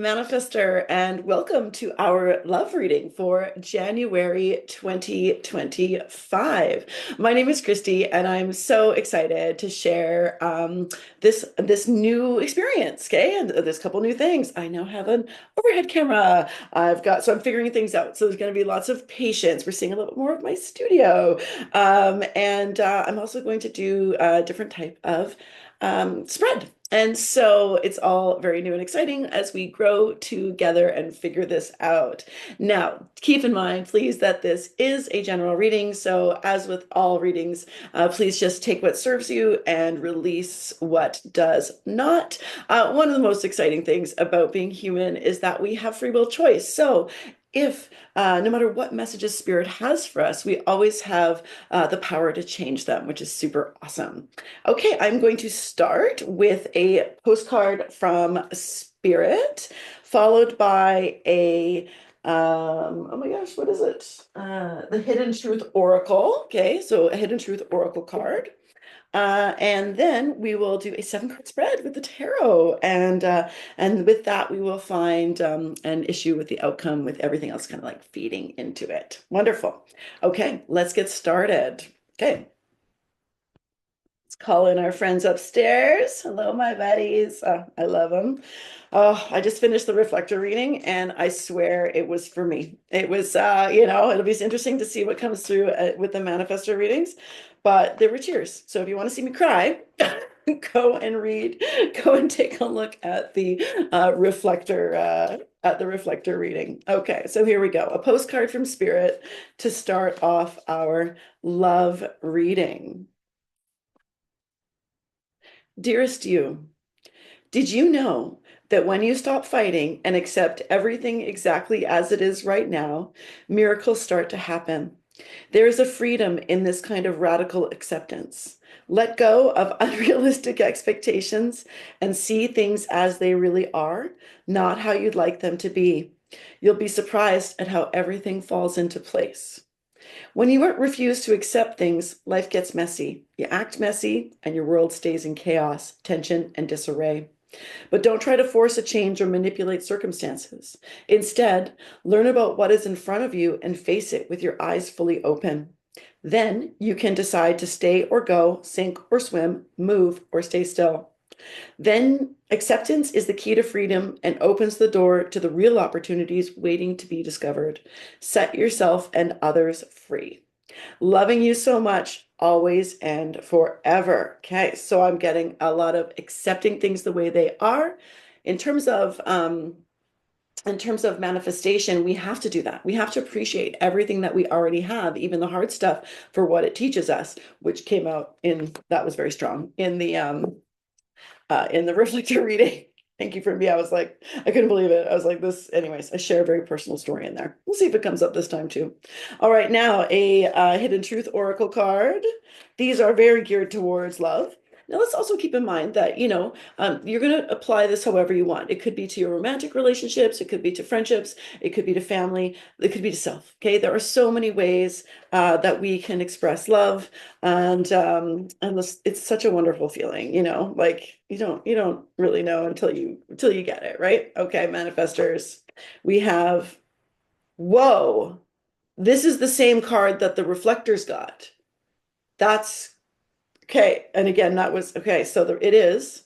Manifestor, and welcome to our love reading for January 2025. My name is Christy, and I'm so excited to share this new experience. Okay, and there's a couple new things. I now have an overhead camera. So I'm figuring things out. So there's going to be lots of patience. We're seeing a little bit more of my studio, and I'm also going to do a different type of spread. And so it's all very new and exciting as we grow together and figure this out. Now, keep in mind, please, that this is a general reading. So, as with all readings, please just take what serves you and release what does not. One of the most exciting things about being human is that we have free will choice. So, if no matter what messages Spirit has for us, we always have the power to change them, which is super awesome. Okay, I'm going to start with a postcard from Spirit, followed by oh my gosh, what is it? The Hidden Truth Oracle. Okay, so a Hidden Truth Oracle card. And then we will do a 7 card spread with the tarot, and with that we will find an issue with the outcome, with everything else kind of like feeding into it. Wonderful. Okay, let's get started. Okay. Let's call in our friends upstairs. Hello, my buddies. I love them. Oh, I just finished the reflector reading, and I swear it was for me. It was, it'll be interesting to see what comes through with the manifestor readings, but there were tears. So if you want to see me cry, go and read, go and take a look at the reflector reading. Okay, so here we go. A postcard from Spirit to start off our love reading. Dearest you, did you know that when you stop fighting and accept everything exactly as it is right now, miracles start to happen? There is a freedom in this kind of radical acceptance. Let go of unrealistic expectations and see things as they really are, not how you'd like them to be. You'll be surprised at how everything falls into place. When you refuse to accept things, life gets messy. You act messy, and your world stays in chaos, tension, and disarray. But don't try to force a change or manipulate circumstances. Instead, learn about what is in front of you and face it with your eyes fully open. Then you can decide to stay or go, sink or swim, move or stay still. Then acceptance is the key to freedom and opens the door to the real opportunities waiting to be discovered. Set yourself and others free. Loving you so much, always and forever. Okay, so I'm getting a lot of accepting things the way they are. In terms of manifestation, we have to do that. We have to appreciate everything that we already have, even the hard stuff, for what it teaches us, which came out that was very strong in the reflector reading. Thank you for me. I was like, I couldn't believe it. I was like, this, anyways, I share a very personal story in there. We'll see if it comes up this time too. All right, now a Hidden Truth Oracle card. These are very geared towards love. Now, let's also keep in mind that, you're going to apply this however you want. It could be to your romantic relationships, it could be to friendships, it could be to family, it could be to self. Okay, there are so many ways that we can express love, and it's such a wonderful feeling. Like you don't really know until you get it, right? Okay, manifestors, we have, whoa, this is the same card that the reflectors got. That's okay. And again, that was okay. So it is,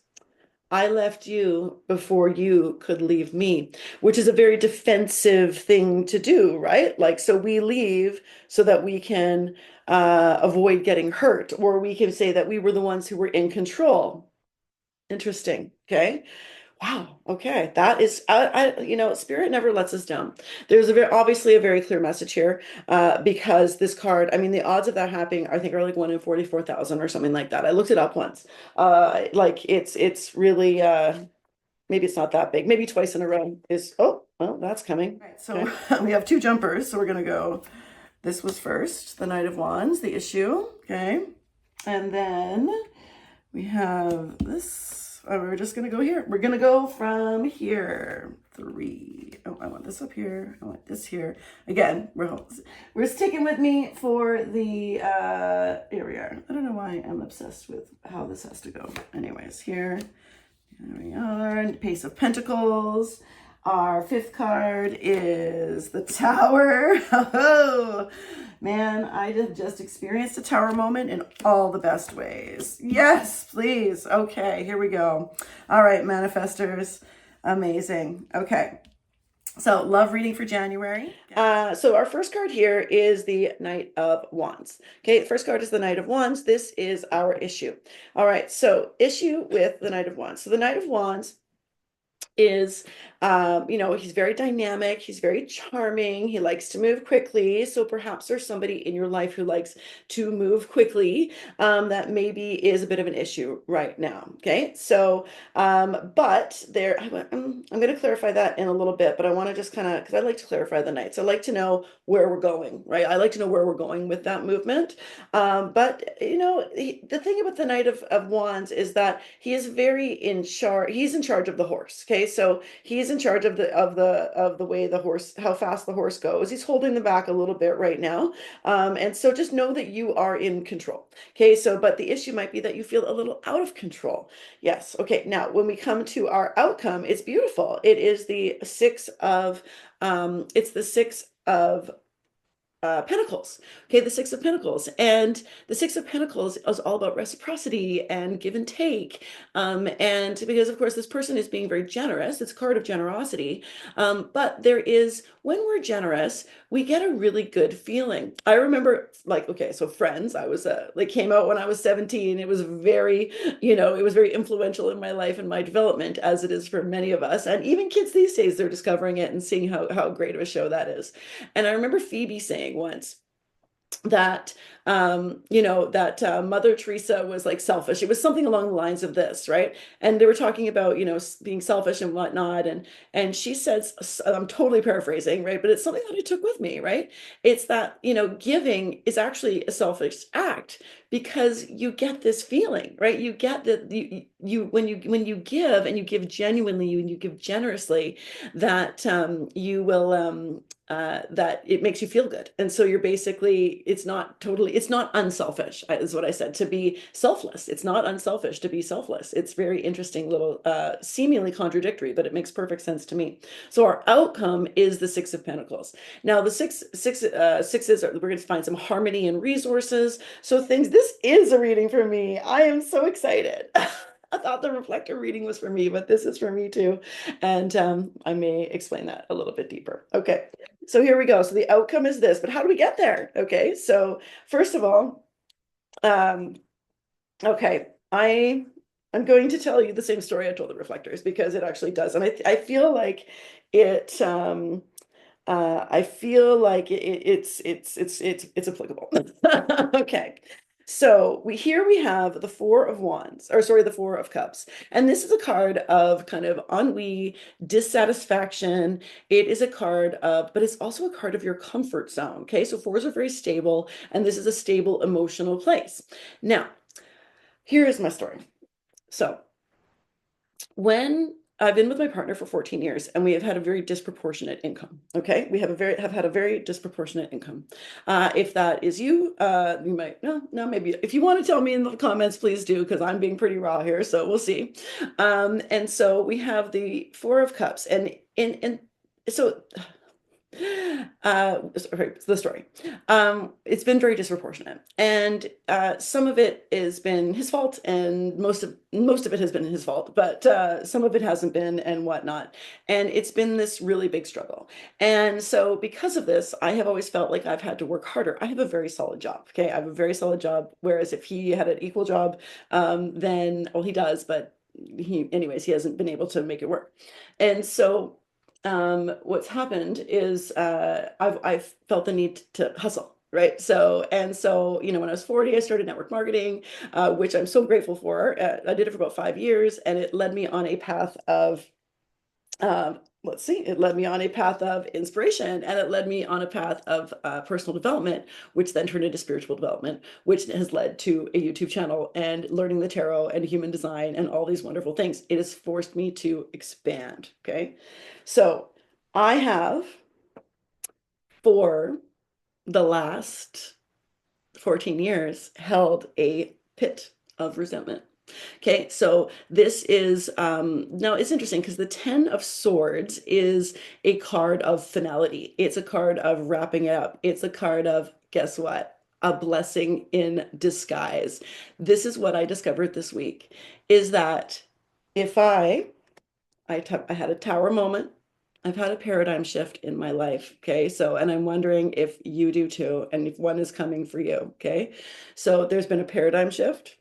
I left you before you could leave me, which is a very defensive thing to do, right? Like, so we leave so that we can avoid getting hurt, or we can say that we were the ones who were in control. Interesting. Okay. Wow. Okay. That is, Spirit never lets us down. There's obviously a very clear message here, because this card, I mean, the odds of that happening, I think, are like 1 in 44,000 or something like that. I looked it up once. Like it's really, maybe it's not that big. Maybe twice in a row is, oh, well, that's coming. All right. So okay. We have 2 jumpers. So we're going to go, this was first, the Knight of Wands, the issue. Okay. And then we have this. We're just going to go here. We're going to go from here. 3. Oh, I want this up here. I want this here. Again, we're sticking with me for the, here we are. I don't know why I'm obsessed with how this has to go. Anyways, here we are. Pace of Pentacles. Our fifth card is the Tower. Oh, man, I have just experienced a Tower moment in all the best ways. Yes, please. Okay, here we go. All right, Manifestors. Amazing. Okay. So, love reading for January. So our first card here is the Knight of Wands. Okay, the first card is the Knight of Wands. This is our issue. All right, so issue with the Knight of Wands. So the Knight of Wands is he's very dynamic, he's very charming, he likes to move quickly. So perhaps there's somebody in your life who likes to move quickly, that maybe is a bit of an issue right now. Okay, so but there I'm going to clarify that in a little bit, but I want to just kind of, because I like to clarify the nights, I like to know where we're going, right? I like to know where we're going with that movement. But the thing about the Knight of Wands is that he is very in charge. He's in charge of the horse. Okay, so he's in charge of the way the horse, how fast the horse goes. He's holding the back a little bit right now, and so just know that you are in control. Okay, so but the issue might be that you feel a little out of control. Yes. Okay. Now, when we come to our outcome, it's beautiful. It is the six of Pentacles. Okay, the Six of Pentacles. And the Six of Pentacles is all about reciprocity and give and take. And because, of course, this person is being very generous, it's a card of generosity. But there is, when we're generous, we get a really good feeling. I remember, like, okay, so Friends, I was, like, came out when I was 17. It was very, it was very influential in my life and my development, as it is for many of us. And even kids these days, they're discovering it and seeing how great of a show that is. And I remember Phoebe saying once that Mother Teresa was like selfish. It was something along the lines of this, right? And they were talking about being selfish and whatnot, and she says, I'm totally paraphrasing, right? But it's something that I took with me, right? It's that giving is actually a selfish act, because you get this feeling, right? You get that you when you give, and you give genuinely, and you give generously, that you will that it makes you feel good. And so you're basically, it's not unselfish, is what I said, to be selfless. It's not unselfish to be selfless. It's very interesting little, seemingly contradictory, but it makes perfect sense to me. So our outcome is the Six of Pentacles. Now the sixes we're going to find some harmony and resources. So this is a reading for me. I am so excited. I thought the reflector reading was for me, but this is for me too. And I may explain that a little bit deeper. Okay, so here we go. So the outcome is this, but how do we get there? Okay, so first of all, um, okay, I'm going to tell you the same story I told the reflectors, because it actually does. And I feel like it, it's applicable. Okay. So we have the Four of Wands, or sorry, the Four of Cups. And this is a card of kind of ennui, dissatisfaction. It is a card of, but it's also a card of your comfort zone. Okay. So fours are very stable, and this is a stable emotional place. Now, here is my story. So when I've been with my partner for 14 years, and we have had a very disproportionate income. Okay, we have had a very disproportionate income. If that is you, you might no maybe if you want to tell me in the comments, please do, because I'm being pretty raw here. So we'll see. And so we have the Four of Cups, and so sorry, the story. It's been very disproportionate, and some of it has been his fault, and most of it has been his fault, but some of it hasn't been, and whatnot. And it's been this really big struggle. And so because of this, I have always felt like I've had to work harder. I have a very solid job. Okay, I have a very solid job. Whereas if he had an equal job, then, well, he does, but he hasn't been able to make it work. And so what's happened is I've felt the need to hustle. Right. So, when I was 40, I started network marketing, which I'm so grateful for. I did it for about 5 years, and it led me on a path of, it led me on a path of inspiration, and it led me on a path of personal development, which then turned into spiritual development, which has led to a YouTube channel and learning the tarot and human design and all these wonderful things. It has forced me to expand. Okay. So I have, for the last 14 years, held a pit of resentment. Okay, so this is now it's interesting because the Ten of Swords is a card of finality. It's a card of wrapping it up. It's a card of, guess what? A blessing in disguise. This is what I discovered this week is that if I had a tower moment. I've had a paradigm shift in my life. Okay. So, and I'm wondering if you do too, and if one is coming for you. Okay. So there's been a paradigm shift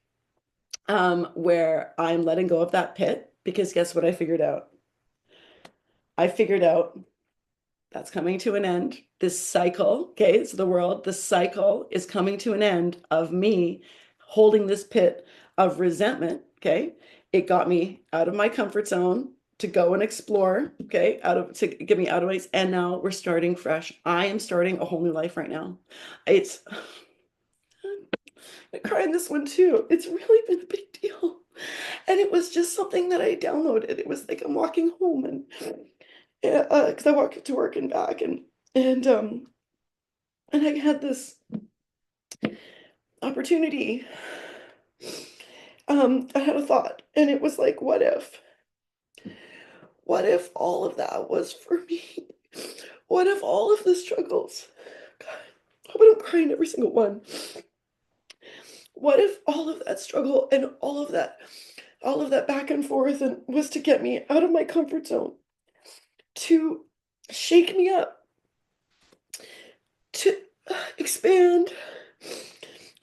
where I'm letting go of that pit because guess what I figured out? I figured out that's coming to an end. This cycle, okay, so the world, the cycle is coming to an end of me holding this pit of resentment, okay? It got me out of my comfort zone to go and explore, okay, out of to get me out of my, and now we're starting fresh. I am starting a whole new life right now. It's I cry in this one too. It's really been a big deal. And it was just something that I downloaded. It was like I'm walking home and because I walk to work and back and um and I had this opportunity. I had a thought, and it was like, what if all of that was for me? What if all of the struggles, God, I hope I don't cry in every single one. What if all of that struggle and all of that back and forth and was to get me out of my comfort zone, to shake me up, to expand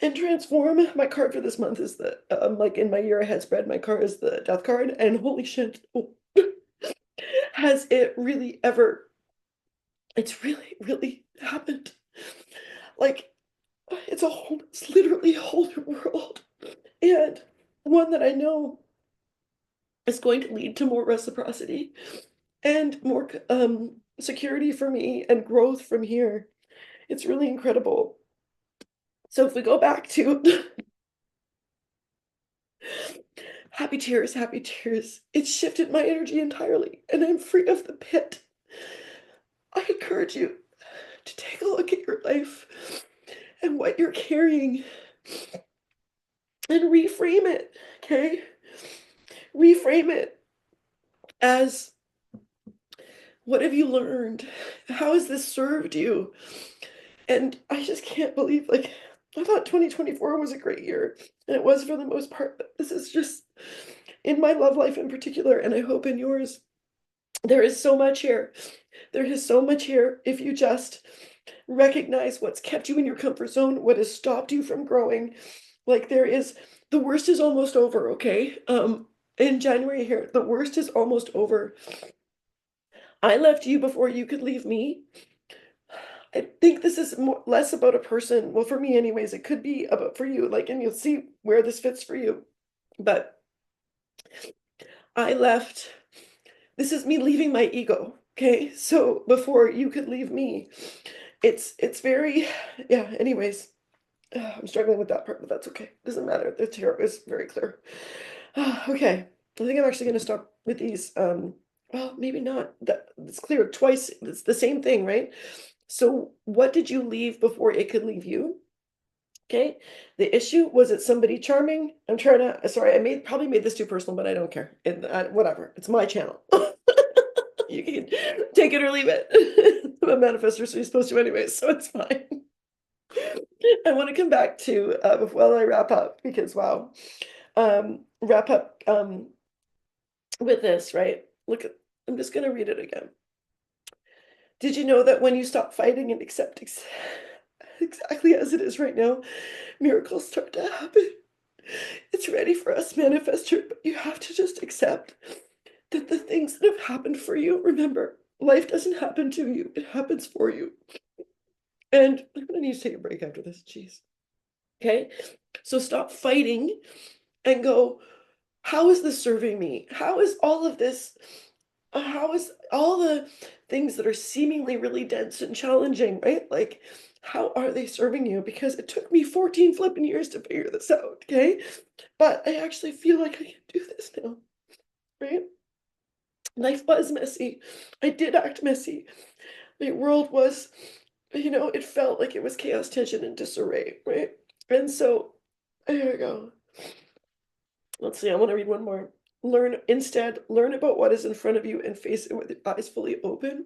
and transform. My card for this month is the like in my year ahead spread, my card is the death card, and holy shit, oh, has it really ever, it's really, really happened. Like it's literally a whole new world. And one that I know is going to lead to more reciprocity and more security for me and growth from here. It's really incredible. So if we go back to happy tears, it shifted my energy entirely, and I'm free of the pit. I encourage you to take a look at your life and what you're carrying and reframe it, okay? Reframe it as what have you learned? How has this served you? And I just can't believe, like, I thought 2024 was a great year, and it was for the most part, but this is just in my love life in particular, and I hope in yours. There is so much here. There is so much here if you just recognize what's kept you in your comfort zone, what has stopped you from growing. Like there is, the worst is almost over, okay? In January here, the worst is almost over. I left you before you could leave me. I think this is less about a person. Well, for me anyways, it could be about for you, like, and you'll see where this fits for you. But I left, this is me leaving my ego, okay? So before you could leave me, it's very, yeah, anyways. I'm struggling with that part, but that's okay. Doesn't matter. The tarot is very clear. Okay. I think I'm actually going to stop with these. Well, maybe not. It's clear twice. It's the same thing, right? So what did you leave before it could leave you? Okay. The issue was it somebody charming? I'm trying to, sorry, probably made this too personal, but I don't care. Whatever. It's my channel. You can take it or leave it. I'm a manifestor, so you're supposed to anyway, so it's fine. I want to come back to while I wrap up because wow, wrap up with this, right? Look at, I'm just going to read it again. Did you know that when you stop fighting and accept exactly as it is right now, miracles start to happen? It's ready for us, manifestor, but you have to just accept that the things that have happened for you, remember, life doesn't happen to you, it happens for you. And I'm going to need to take a break after this, jeez. Okay, so stop fighting and go, how is this serving me? How is all of this, how is all the things that are seemingly really dense and challenging, right? Like, how are they serving you? Because it took me 14 flipping years to figure this out, okay? But I actually feel like I can do this now, right? Life was messy. I did act messy. My world was, it felt like it was chaos, tension, and disarray, right? And so, there you go. Let's see, I want to read one more. Learn about what is in front of you and face it with your eyes fully open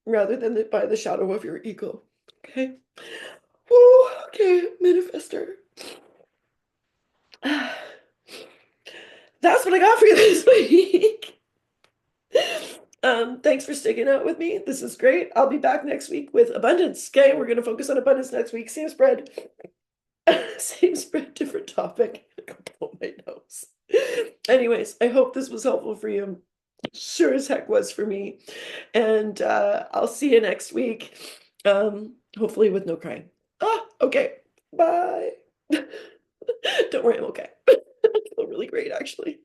rather than by the shadow of your ego. Okay. Woo, okay, Manifestor. That's what I got for you this week. Thanks for sticking out with me. This is great. I'll be back next week with abundance. Okay, we're gonna focus on abundance next week. Same spread. Same spread, different topic. Blow my nose. Anyways, I hope this was helpful for you. Sure as heck was for me. And I'll see you next week. Hopefully with no crying. Okay. Bye. Don't worry, I'm okay. I feel really great, actually.